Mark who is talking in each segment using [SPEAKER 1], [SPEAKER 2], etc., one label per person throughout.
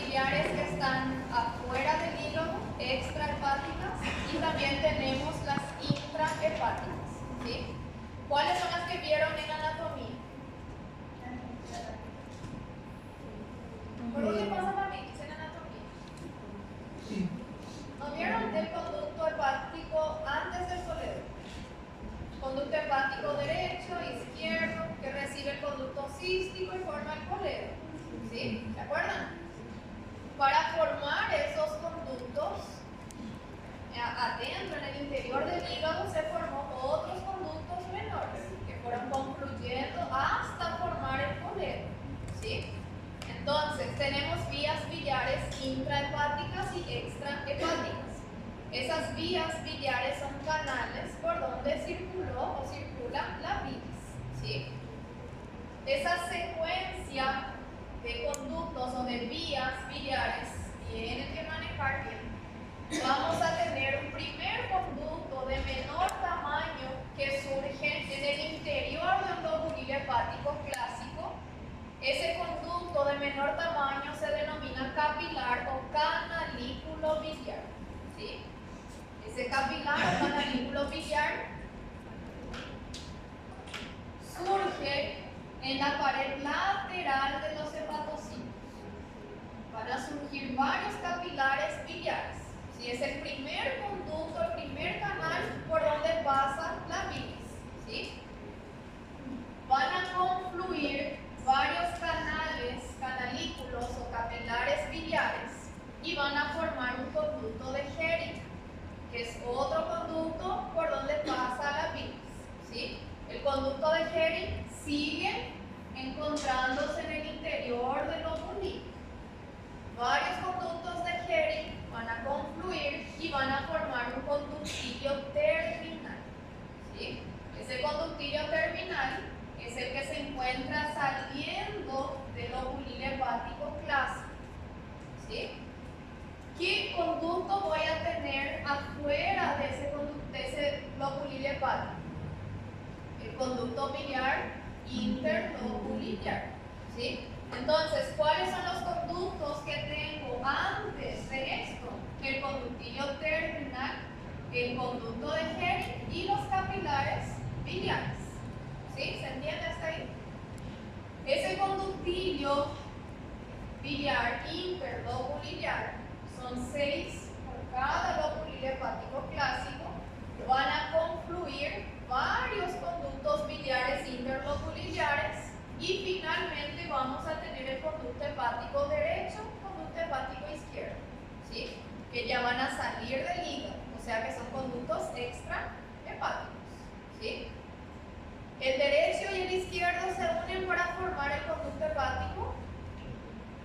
[SPEAKER 1] biliares que están afuera del hígado, extrahepáticas, y también tenemos las intrahepáticas, ¿sí? ¿Cuáles son las que vieron en anatomía? ¿Por qué pasa para mí? En anatomía. ¿No vieron el conducto hepático antes del coledo? Conducto hepático derecho, izquierdo, que recibe el conducto cístico y forma el coledo. ¿Sí? ¿Se acuerdan? Para formar esos conductos, adentro, en el interior del hígado, se formó otros conductos menores que fueron concluyendo hasta formar el coledo. ¿Sí? Entonces, tenemos vías biliares intrahepáticas y extrahepáticas. Esas vías biliares son canales por donde circuló o circula la bilis, ¿sí? Esa secuencia de conductos o de vías biliares tienen que manejar bien. Vamos a tener un primer conducto de menor tamaño que surge en el interior de un lobulilio hepático clásico. Ese conducto de menor tamaño se denomina capilar o canalículo biliar, ¿sí? Ese capilar o canalículo biliar surge en la pared lateral de los hepatocitos. Van a surgir varios capilares biliares. ¿Sí? Es el primer conducto, el primer canal por donde pasa la bilis, ¿sí? Van a confluir varios canales, canalículos o capilares biliares y van a formar un conducto de Hering, que es otro conducto por donde pasa la bilis, ¿sí? El conducto de Hering sigue encontrándose en el interior del lobulillo. Varios conductos de Hering van a confluir y van a formar un conductillo terminal, ¿sí? Ese conductillo terminal es el que se encuentra saliendo del lobulilio hepático clásico, ¿sí? ¿Qué conducto voy a tener afuera de ese lobulilio hepático? El conducto biliar interlobuliar, ¿sí? Entonces, ¿cuáles son los conductos que tengo antes de esto? El conductillo terminal, el conducto de Hering y los capilares biliares, ¿sí? ¿Se entiende hasta ahí? Ese conductillo biliar interlobuliar son 6 por cada lobulilio hepático clásico. Van a confluir varios conductos biliares interlobuliares y finalmente vamos a tener el conducto hepático derecho, conducto hepático izquierdo, ¿sí? Que ya van a salir del hígado, o sea que son conductos extrahepáticos, ¿sí? El derecho y el izquierdo se unen para formar el conducto hepático.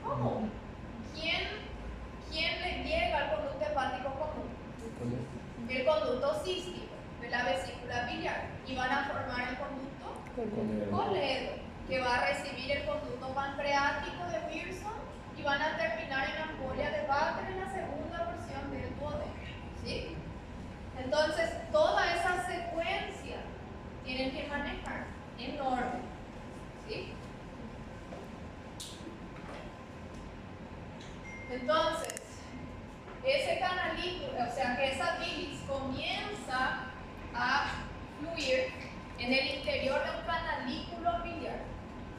[SPEAKER 1] ¿Cómo? ¿Quién le llega al conducto hepático común? El conducto cístico de la vesícula biliar, y van a formar el conducto coledo, que va a recibir el conducto pancreático de Pearson y van a terminar en ampolla de Butler en la segunda versión del duodeno, ¿sí? Entonces, toda esa secuencia tienen que manejar en orden, ¿sí? Entonces, ese canalículo, o sea que esa bilis comienza a fluir en el interior de un canalículo biliar,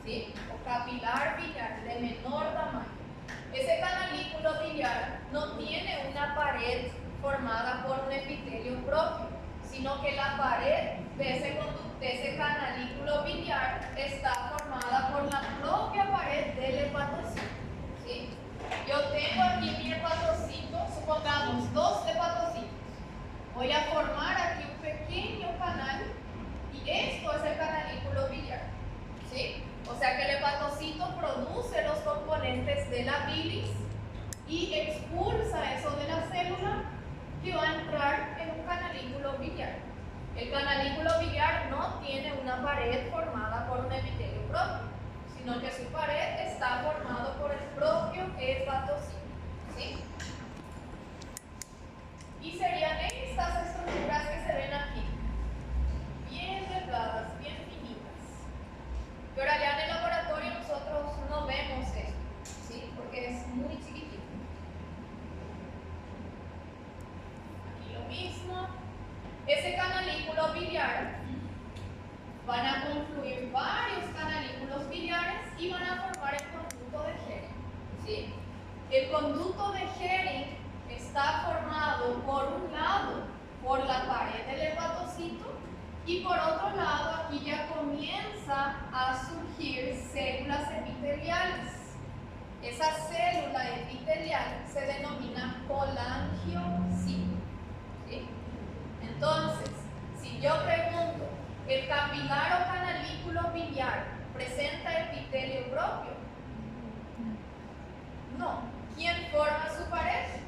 [SPEAKER 1] ¿sí? O capilar biliar de menor tamaño. Ese canalículo biliar no tiene una pared formada por un epitelio propio, sino que la pared de ese canalículo biliar está formada por la propia pared del hepatocito, ¿sí? Yo tengo aquí mi hepatocito, supongamos 2 hepatocitos. Voy a formar aquí un pequeño canal y esto es el canalículo biliar, ¿sí? O sea que el hepatocito produce los componentes de la bilis y expulsa eso de la célula que va a entrar en un canalículo biliar. El canalículo biliar no tiene una pared formada por un epitelio propio, sino que su pared está formado por el propio hepatocito, ¿sí? Y serían estas estructuras que se ven aquí, bien delgadas, bien finitas. Pero allá en el laboratorio nosotros no vemos esto, ¿sí? Porque es muy chiquitito. conducto de Hering está formado por un lado por la pared del hepatocito y por otro lado aquí ya comienza a surgir células epiteliales. Esa célula epitelial se denomina colangiocito. ¿Sí? Entonces, si yo pregunto, ¿el capilar o canalículo biliar presenta epitelio propio? No. ¿Quién forma su pared?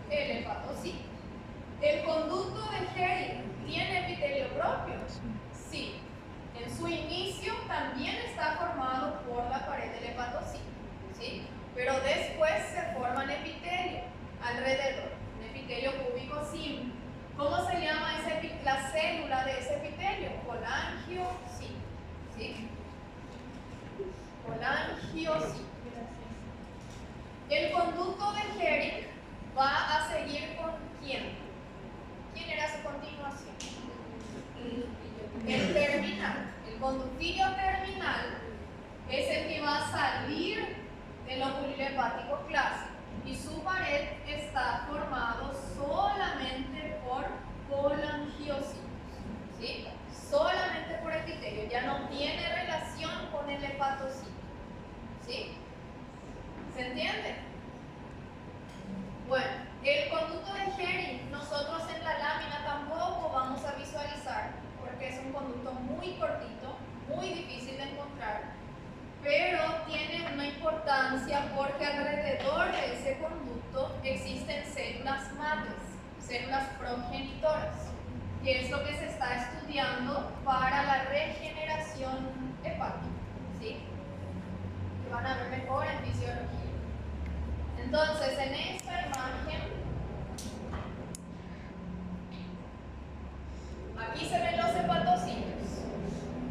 [SPEAKER 1] El hepatocito. ¿El conducto de Hering tiene epitelio propio? Sí. En su inicio también está formado por la pared del hepatocito, ¿sí? Pero después se forman epitelio alrededor, un epitelio cúbico simple. ¿Cómo se llama la célula de ese epitelio? Colangiocito, ¿sí? Colangiocito. El conducto de Hering va a seguir con ¿quién? ¿Quién era su continuación? El terminal. El conductilio terminal es el que va a salir del lóbulo hepático clásico y su pared está formado solamente por colangiocitos, ¿sí? Solamente por epitelio, ya no tiene relación con el hepatocito, ¿sí? ¿Se entiende? Bueno, el conducto de Hering nosotros en la lámina tampoco vamos a visualizar porque es un conducto muy cortito, muy difícil de encontrar, pero tiene una importancia porque alrededor de ese conducto existen células madres, células progenitoras, que es lo que se está estudiando para la regeneración hepática, ¿sí? Que van a ver mejor en fisiología. Entonces, en esta imagen, aquí se ven los hepatocitos.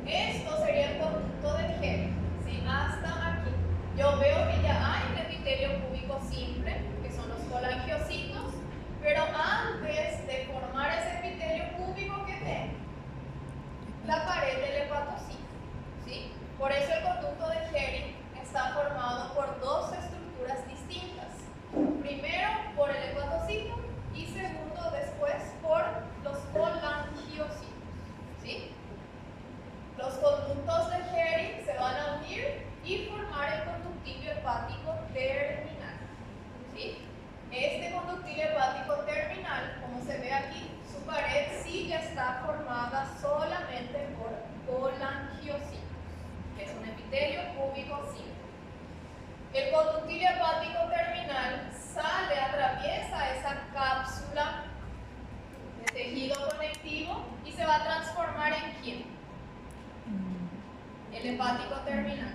[SPEAKER 1] Esto sería el conducto de Hering, ¿sí? Hasta aquí. Yo veo que ya hay un epitelio cúbico simple, que son los colangiocitos, pero antes de formar ese epitelio cúbico, ¿qué tengo? La pared del hepatocito, ¿sí? Por eso el conducto de Hering está formado por dos estructuras distintas. Primero por el hepatocito y segundo después por los colangiocitos, ¿sí? Los conductos de Hering se van a unir y formar el conductilio hepático terminal, ¿sí? Este conductilio hepático terminal, como se ve aquí, su pared sí ya está formada solamente por colangiocitos, que es un epitelio cúbico simple. El conductilio hepático terminal sale, atraviesa esa cápsula de tejido conectivo y se va a transformar en ¿quién? El hepático terminal.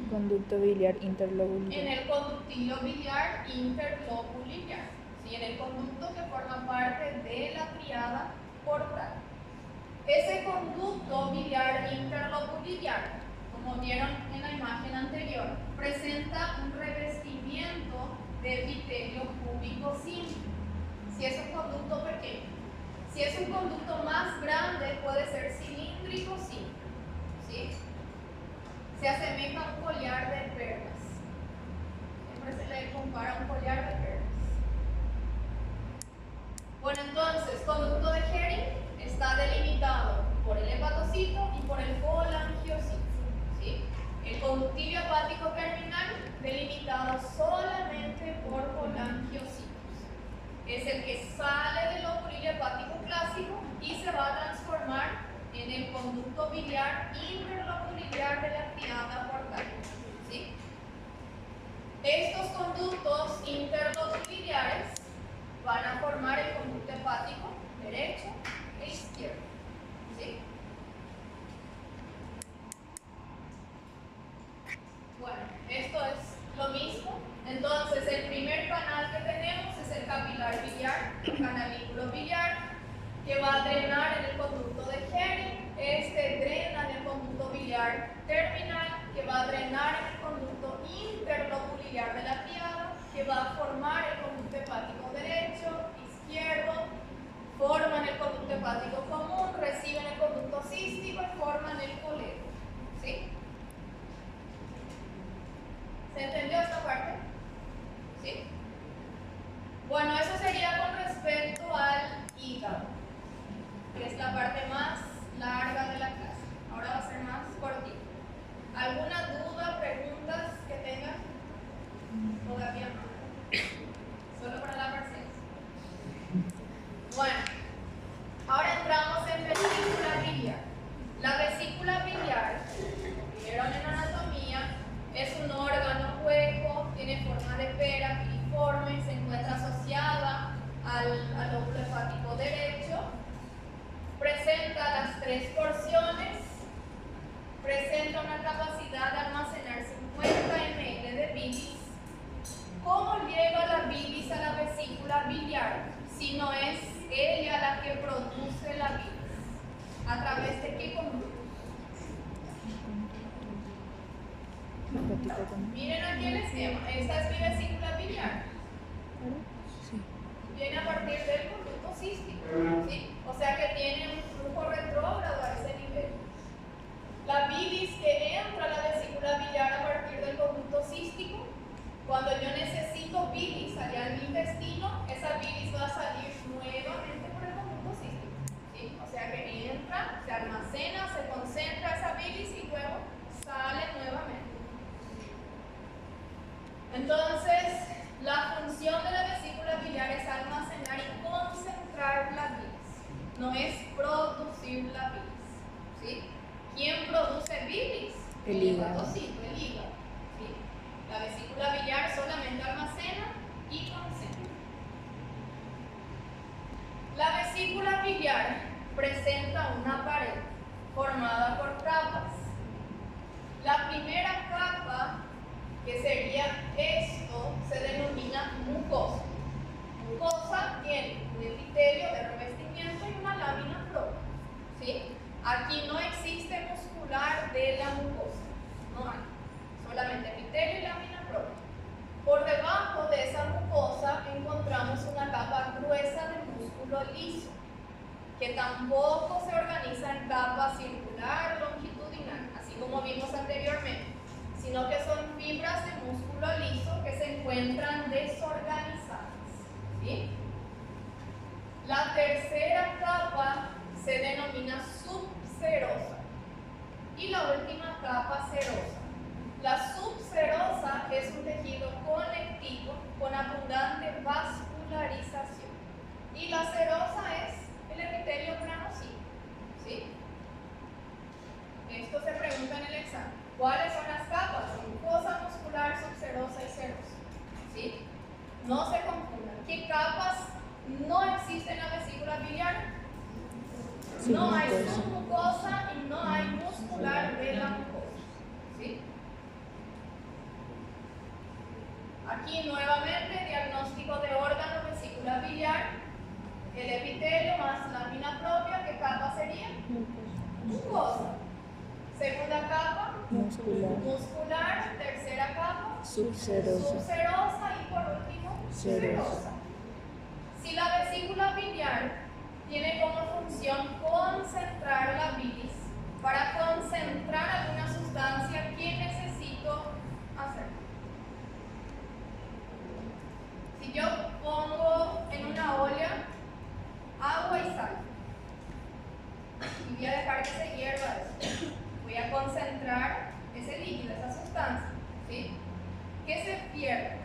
[SPEAKER 2] Conducto biliar interlobular.
[SPEAKER 1] En el conductilio biliar interlobular, ¿sí? En el conducto que forma parte de la tríada portal. Ese conducto biliar interlobular, como vieron en la imagen anterior, presenta un revestimiento de epitelio cúbico simple. Si es un conducto pequeño. Si es un conducto más grande, puede ser cilíndrico simple, ¿sí? Se asemeja a un collar de perlas. Siempre se le compara a un collar de perlas. Bueno, entonces, conducto de Hering está delimitado por el hepatocito y por el colangiocito, ¿sí? El conductilio hepático terminal delimitado solamente por colangiocitos. Es el que sale del lóbulo hepático clásico y se va a transformar en el conducto biliar interlobular de la tríada portal, ¿sí? Estos conductos interlobulares van a formar el conducto hepático derecho e izquierdo, ¿sí? Bueno, esto es lo mismo. Entonces, el primer canal que tenemos es el capilar biliar, el canalículo biliar, que va a drenar en el conducto de Hering. Este drena en el conducto biliar terminal, que va a drenar en el conducto interlobular de la tríada, que va a formar el conducto hepático derecho, izquierdo, forman el conducto hepático común, reciben el conducto cístico y forman el coledo, ¿sí? ¿Se entendió esta parte? parte más larga de la clase. Ahora va a ser más cortito. ¿Alguna duda, preguntas que tengan? Todavía no. Solo para la parcial. Bueno, ahora entramos en vesícula biliar. La vesícula biliar, vieron en anatomía, es un órgano hueco, tiene forma de pera, piriforme, se encuentra asociada al lóbulo hepático derecho, presenta las tres porciones, presenta una capacidad de almacenar 50 ml de bilis. ¿Cómo llega la bilis a la vesícula biliar si no es ella la que produce la bilis? ¿A través de qué conducto? Miren aquí el esquema. Esta es mi vesícula biliar.
[SPEAKER 2] Sí.
[SPEAKER 1] Viene a partir del conducto cístico, ¿sí? O sea que tiene un flujo retrógrado a ese nivel. La bilis que entra a la vesícula biliar a partir del conducto cístico, cuando yo necesito bilis allá en mi intestino, esa bilis va a salir nuevamente por el conducto cístico, ¿sí? O sea que entra, se almacena, se concentra esa bilis y luego sale nuevamente. Entonces, la función de la vesícula biliar es almacenar y concentrar la bilis, no es producir la bilis, ¿sí? ¿Quién produce bilis?
[SPEAKER 2] El hígado.
[SPEAKER 1] Sí, el hígado, ¿sí? La vesícula biliar solamente almacena y concentra. La vesícula biliar presenta una pared formada por capas. La primera capa, que sería esto, se denomina mucosa. Mucosa tiene un epitelio de revestimiento y una lámina propia, ¿sí? Aquí no existe muscular de la mucosa, no hay, solamente epitelio y lámina propia. Por debajo de esa mucosa encontramos una capa gruesa de músculo liso, que tampoco se organiza en capa circular longitudinal, así como vimos anteriormente, sino que son fibras de músculo liso que se encuentran desorganizadas, ¿sí? La tercera capa se denomina subserosa y la última capa serosa. La subserosa es un tejido conectivo con abundante vascularización y la serosa es el epitelio granocito, ¿sí? Esto se pregunta en el examen. ¿Cuáles son las capas? Mucosa, muscular, subserosa y serosa, ¿sí? No se confundan. ¿Qué capas no existen en la vesícula biliar?
[SPEAKER 2] Sí,
[SPEAKER 1] no hay
[SPEAKER 2] mucosa.
[SPEAKER 1] submucosa y no hay muscular de la mucosa, ¿sí? Aquí nuevamente diagnóstico de órgano vesícula biliar, el epitelio más lámina propia. ¿Qué capa sería? Mucosa. Segunda capa, muscular. Tercera capa,
[SPEAKER 2] Subserosa.
[SPEAKER 1] subserosa y por último, serosa. Si la vesícula biliar tiene como función concentrar la bilis, para concentrar alguna sustancia, ¿qué necesito hacer? Si yo pongo en una olla agua y sal y voy a dejar que se hierva eso, voy a concentrar ese líquido, esa sustancia, ¿sí? ¿Qué se pierde?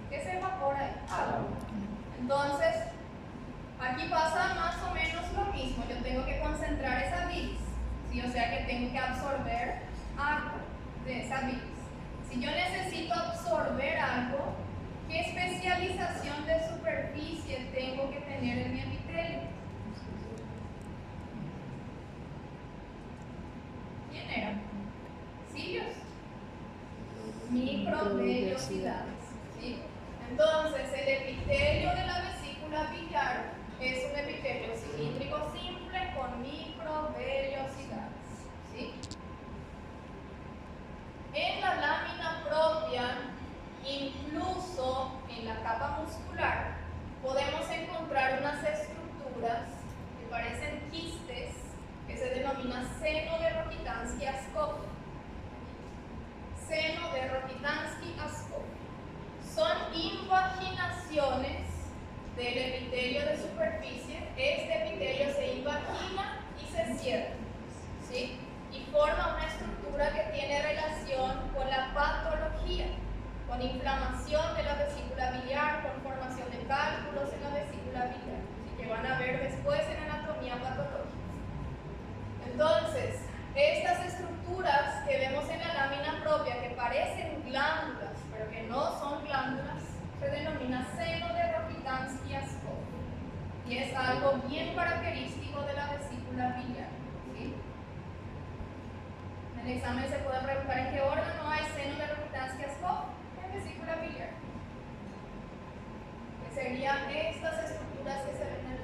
[SPEAKER 1] ¿Qué se evapora ahí? Agua. Entonces, aquí pasa más o menos lo mismo. Yo tengo que concentrar esa bilis, ¿sí? O sea que tengo que absorber agua de esa bilis. Si yo necesito absorber algo, ¿qué especialización de superficie tengo que tener en mi epitelio? ¿Quién era? ¿Cilios? Microvellosidades, ¿sí? Entonces, el epitelio de la vesícula biliar es un epitelio cilíndrico simple con microvellosidades, ¿sí? En la lámina propia, incluso en la capa muscular, podemos encontrar unas estructuras que parecen quistes, que se denomina seno de Rokitansky-Askov. Seno de Rokitansky-Askov. Son invaginaciones del epitelio de superficie, este epitelio se invagina y se cierra, ¿sí? Y forma una estructura que tiene relación con la patología, con inflamación de la vesícula biliar, con formación de cálculos en la vesícula biliar, así que van a ver después en anatomía patológica. Entonces, estas estructuras que vemos en la lámina propia, que parecen glándulas, pero que no son glándulas, se denomina seno de Rokitansky-Jaskov, y es algo bien característico de la vesícula biliar, ¿sí? En el examen se puede preguntar en qué órgano hay seno de Rokitansky-Jaskov, en vesícula biliar, que serían estas estructuras que se ven en el.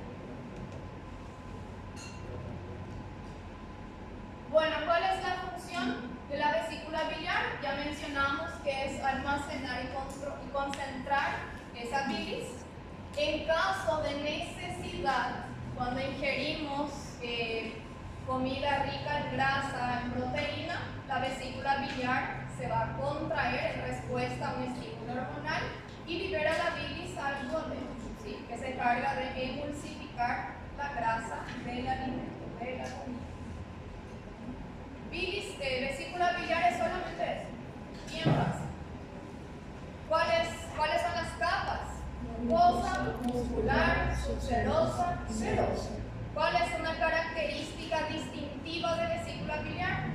[SPEAKER 1] Bueno, ¿cuál es la función de la vesícula biliar? Ya mencionamos que es almacenar y concentrar esa bilis. En caso de necesidad, cuando ingerimos comida rica en grasa, en proteína, la vesícula biliar se va a contraer en respuesta a un estímulo hormonal y libera la bilis al duodeno, ¿sí? Que se encarga de emulsificar la grasa del alimento, de la comida. Bilis, vesícula biliar es solamente eso. Bien fácil. ¿Cuáles son las capas? Mucosa, muscular, subserosa, serosa. ¿Cuál es una característica distintiva de vesícula biliar?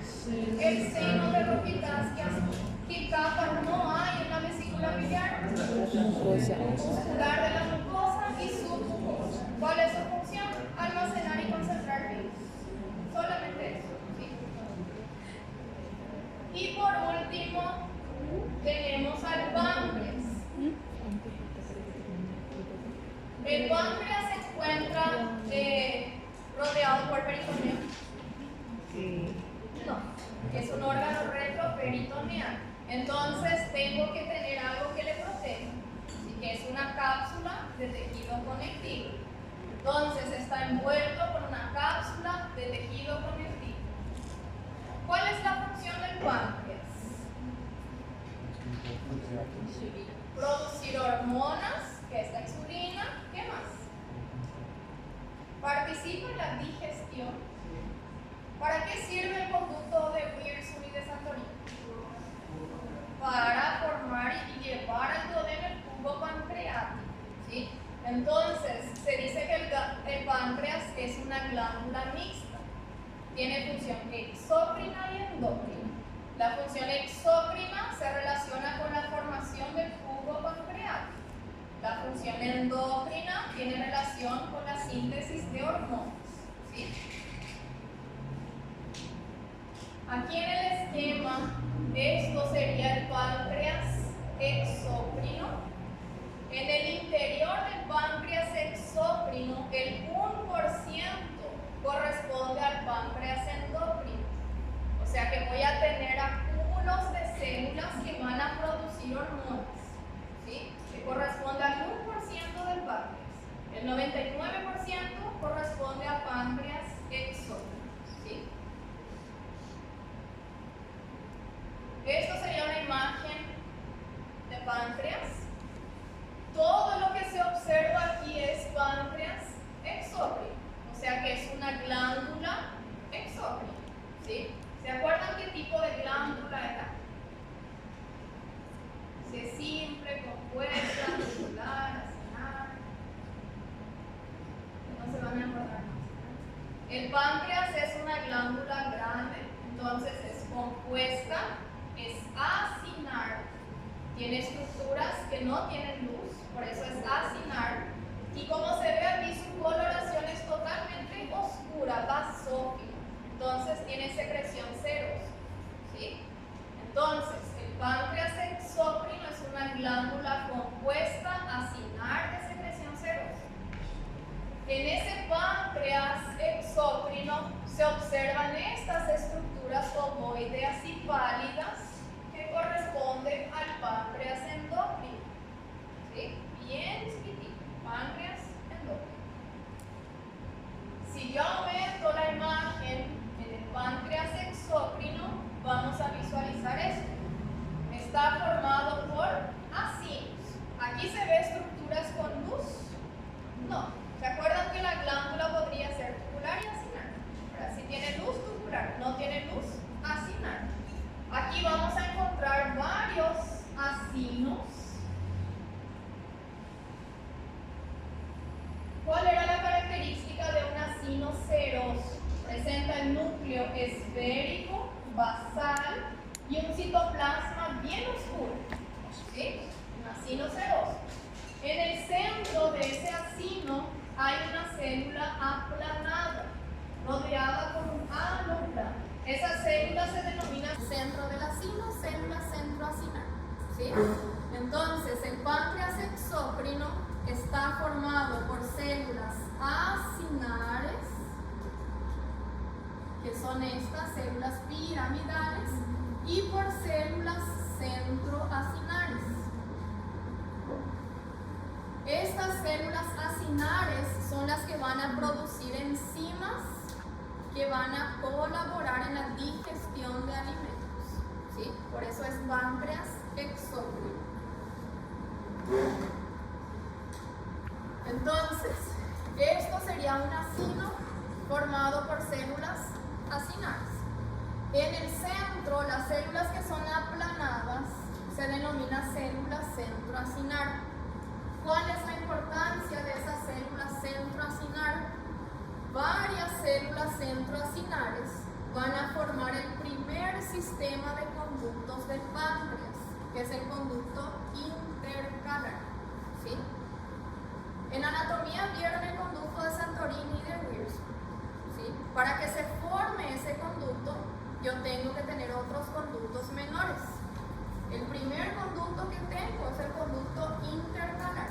[SPEAKER 1] El seno de Rokitansky-Jaskov. ¿Qué capa no hay en la vesícula biliar?
[SPEAKER 2] Mucosa.
[SPEAKER 1] Muscular de la mucosa y submucosa. ¿Cuál es su función? Almacenar y concentrar bilis. Solamente eso. Y por último, tenemos al páncreas. El páncreas se encuentra rodeado por peritoneo. No, es un órgano retroperitoneal. Entonces tengo que tener algo que le proteja. Así que es una cápsula de tejido conectivo. Entonces está envuelto por una cápsula de tejido conectivo. ¿Cuál es la función del páncreas? Producir hormonas, que es la insulina. ¿Qué más? Participa en la digestión. ¿Para qué sirve el conducto de Wirsung y de Santorini? Para formar y llevar al duodeno el jugo pancreático, ¿sí? Entonces, se dice que el páncreas es una glándula mixta. Tiene función exócrina y endócrina. La función exócrina se relaciona con la formación del jugo pancreático. La función endócrina tiene relación con la síntesis de hormonas, ¿sí? Aquí en el esquema, esto sería el páncreas exócrino. En el interior del páncreas exócrino, el 1% corresponde al páncreas endocrino. O sea que voy a tener acúmulos de células que van a producir hormonas, ¿sí? Que corresponde al 1% del páncreas. El 99% corresponde al páncreas exócrino, ¿sí? Esto sería una imagen de páncreas. Todo lo que se observa aquí es páncreas exócrino. O sea que es una glándula exócrina, ¿sí? ¿Se acuerdan qué tipo de glándula era? Si es simple, compuesta, tubular, acinar. No se van a acordar más. El páncreas es una glándula grande, entonces es compuesta, es acinar. Tiene estructuras que no tienen luz, por eso es acinar. Y como se ve aquí, su coloración es totalmente oscura, basófila. Entonces tiene secreción serosa, ¿sí? Entonces, el páncreas exócrino es una glándula compuesta acinar de secreción serosa. En ese páncreas exócrino se observan estas estructuras ovoideas y pálidas que corresponden al páncreas endócrino, ¿sí? Bien chiquitito, páncreas endócrino. Si yo aumento la imagen en el páncreas exócrino, vamos a visualizar esto. Está formado por acinos. Aquí se ve estructuras con luz ¿sí? Entonces, el páncreas exócrino está formado por células acinares, que son estas células piramidales, y por células centroacinares. Estas células acinares son las que van a producir enzimas que van a colaborar en la digestión de alimentos, ¿sí? Por eso es páncreas exócrino. Entonces, esto sería un acino formado por células acinares. En el centro, las células que son aplanadas se denominan células centroacinares. ¿Cuál es la importancia de esas células centroacinares? Varias células centroacinares van a formar el primer sistema de conductos del páncreas, que es el conducto intercalar, ¿sí? En anatomía vieron el conducto de Santorini y de Wilson, ¿sí? Para que se forme ese conducto, yo tengo que tener otros conductos menores. El primer conducto que tengo es el conducto intercalar.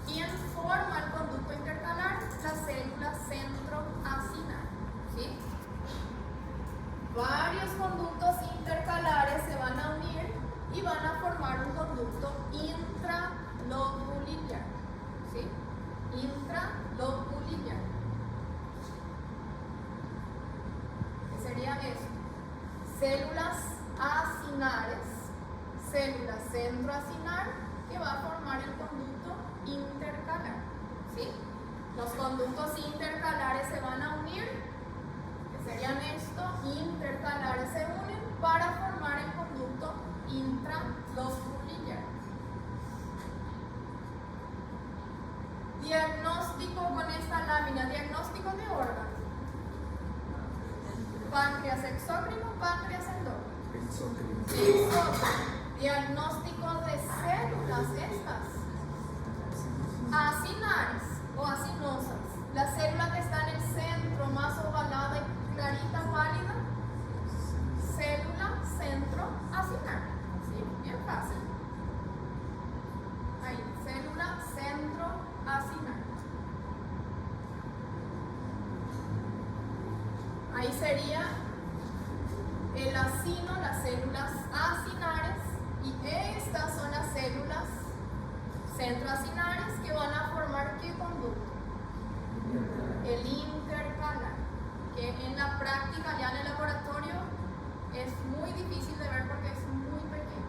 [SPEAKER 1] ¿Quién forma el conducto intercalar? La célula centroacinar, ¿sí? Varios conductos intercalares se van a unir y van a formar un conducto intralobulinear, ¿sí? Intralobulinear. ¿Qué sería esto? Células acinares, célula centroacinar, que va a formar el conducto intercalar, ¿sí? Los conductos intercalares se van a unir, que serían esto, intercalares se unen para formar el conducto intralobulinear. Diagnóstico con esta lámina, diagnóstico de órgano. Páncreas exócrino, páncreas endócrino. Exócrino. Diagnóstico de células estas. Acinares o acinosas. La célula que está en el centro, más ovalada y clarita, pálida. Célula centroacinar. ¿Sí? Bien fácil. Ahí, célula centroacinar. Ahí sería el acino, las células acinares, y estas son las células centroacinares que van a formar ¿qué conducto? El intercalar, que en la práctica, ya en el laboratorio, es muy difícil de ver porque es muy pequeño.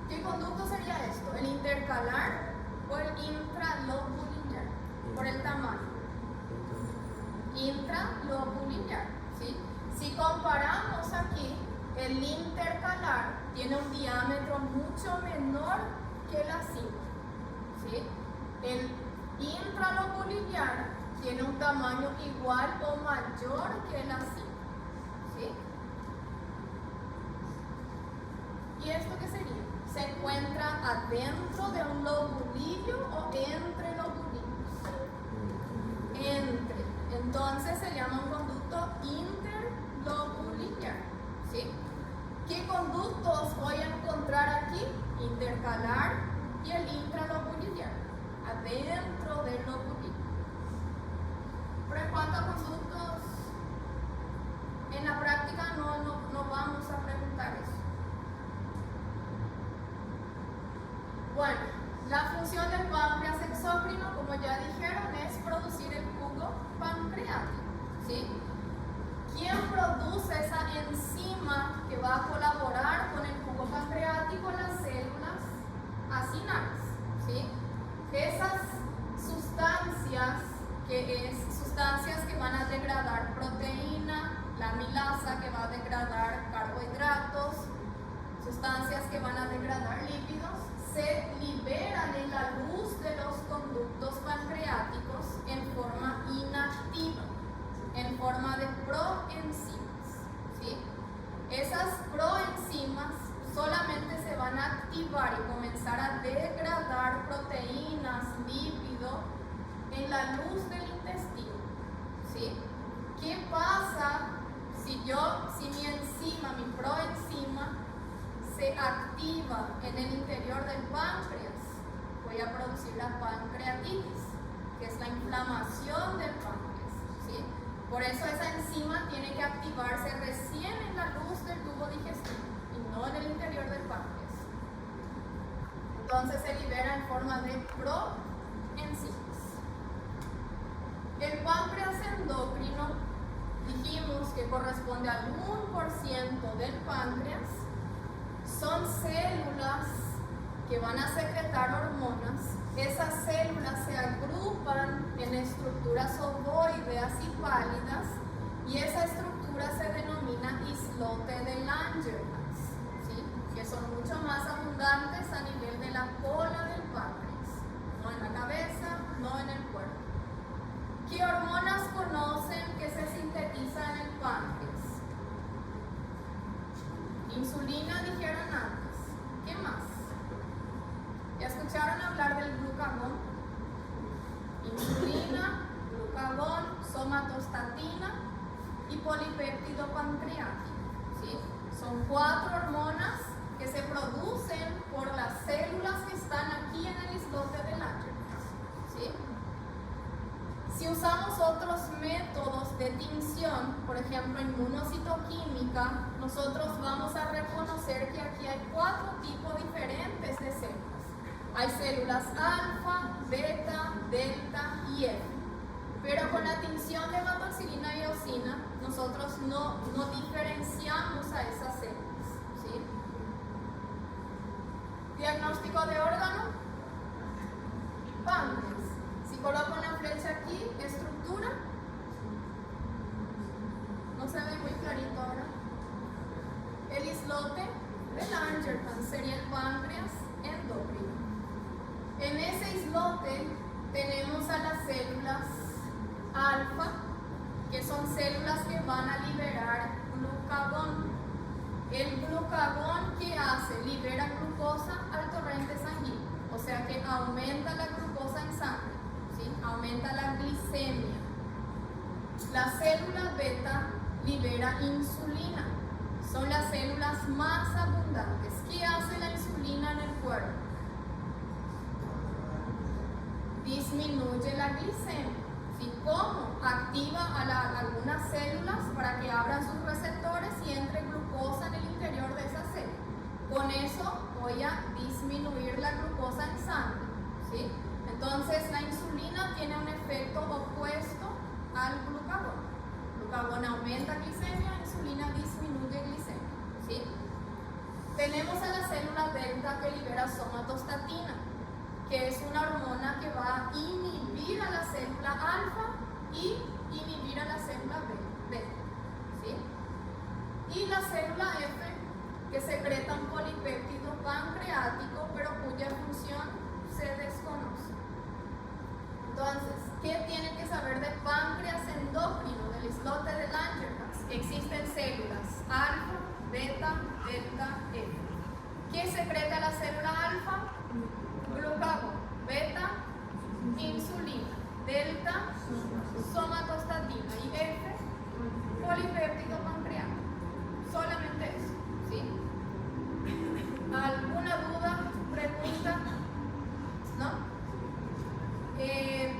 [SPEAKER 1] ¿Qué conducto sería esto? ¿El intercalar o el intralobulinear? Por el tamaño. Intralobulinear, ¿sí? Si comparamos aquí, el intercalar tiene un diámetro mucho menor que el acino, ¿sí? El intralobulinear tiene un tamaño igual o mayor que el acino, ¿sí? ¿Y esto qué sería? ¿Se encuentra adentro de un lobulillo o entre lobulillos? Entre. Entonces se llama un conducto interlobulinear, ¿sí? ¿Qué conductos voy a encontrar aquí? Intercalar y el intralobulinear, adentro del lobulillo. ¿Pero cuántos conductos? En la práctica no vamos a preguntar eso. Bueno, la función del páncreas exócrino, como ya dijeron, es producir el jugo pancreático, ¿sí? ¿Quién produce esa enzima que va a colaborar con el jugo pancreático? Las células acinares, ¿sí? Esas sustancias que van a degradar proteína, la amilasa que va a degradar carbohidratos, sustancias que van a degradar lípidos, se liberan en la luz de los conductos pancreáticos en forma inactiva, en forma de proenzimas, ¿sí? Esas proenzimas solamente se van a activar y comenzar a degradar proteínas, lípidos en la luz del intestino, ¿sí? ¿Qué pasa si mi enzima, mi proenzima, se activa en el interior del páncreas, voy a producir la pancreatitis, que es la inflamación del páncreas, ¿sí? Por eso esa enzima tiene que activarse recién en la luz del tubo digestivo y no en el interior del páncreas. Entonces se libera en forma de proenzimas. El páncreas endocrino, dijimos que corresponde al 1% del páncreas, son células que van a secretar hormonas. Esas células se agrupan en estructuras ovoideas y pálidas y esa estructura se denomina islote de Langerhans, ¿sí? Que son mucho más abundantes a nivel de la cola del páncreas, no en la cabeza, no en el cuerpo. ¿Qué hormonas conocen que se sintetiza en el páncreas? Insulina dijeron antes. ¿Qué más? ¿Ya escucharon hablar del glucagón? Insulina, glucagón, somatostatina y polipéptido pancreático, ¿sí? Son 4 hormonas que se producen por las células que están aquí en el islote de Langerhans, ¿sí? Si usamos otros métodos de tinción, por ejemplo inmunocitoquímica, nosotros vamos a reconocer que aquí hay 4 tipos diferentes de células. Hay células alfa, beta, delta y F. Pero con la tinción de hematoxilina y eosina, nosotros no diferenciamos a esas células, ¿sí? Diagnóstico de órgano, páncreas. Si coloco una flecha aquí, estructura, no se ve muy clarito ahora. El islote de Langerhans sería el páncreas endocrino. En ese islote tenemos a las células alfa, que son células que van a liberar glucagón. El glucagón, ¿qué hace? Libera glucosa al torrente sanguíneo, o sea que aumenta la glucosa en sangre, ¿sí? Aumenta la glicemia. La célula beta libera insulina, son las células más abundantes. ¿Qué hace la insulina en el cuerpo? Disminuye la glicemia. ¿Sí? ¿Cómo? Activa a algunas células para que abran sus receptores y entre glucosa en el interior de esa célula. Con eso voy a disminuir la glucosa en sangre, ¿sí? Entonces la insulina tiene un efecto opuesto al glucagón. Glucagón aumenta glicemia, insulina disminuye glicemia, ¿sí? Tenemos a la célula delta que libera somatostatina, que es una hormona que va a inhibir a la célula alfa y inhibir a la célula beta, ¿sí? Y la célula F, que secreta un polipéptido pancreático, pero cuya función se desconoce. Entonces, ¿qué tienen que saber del páncreas endocrino, del islote de Langerhans? Que existen células alfa, beta, delta, F. ¿Qué secreta la célula alfa? Glucagón. Beta, insulina. Delta,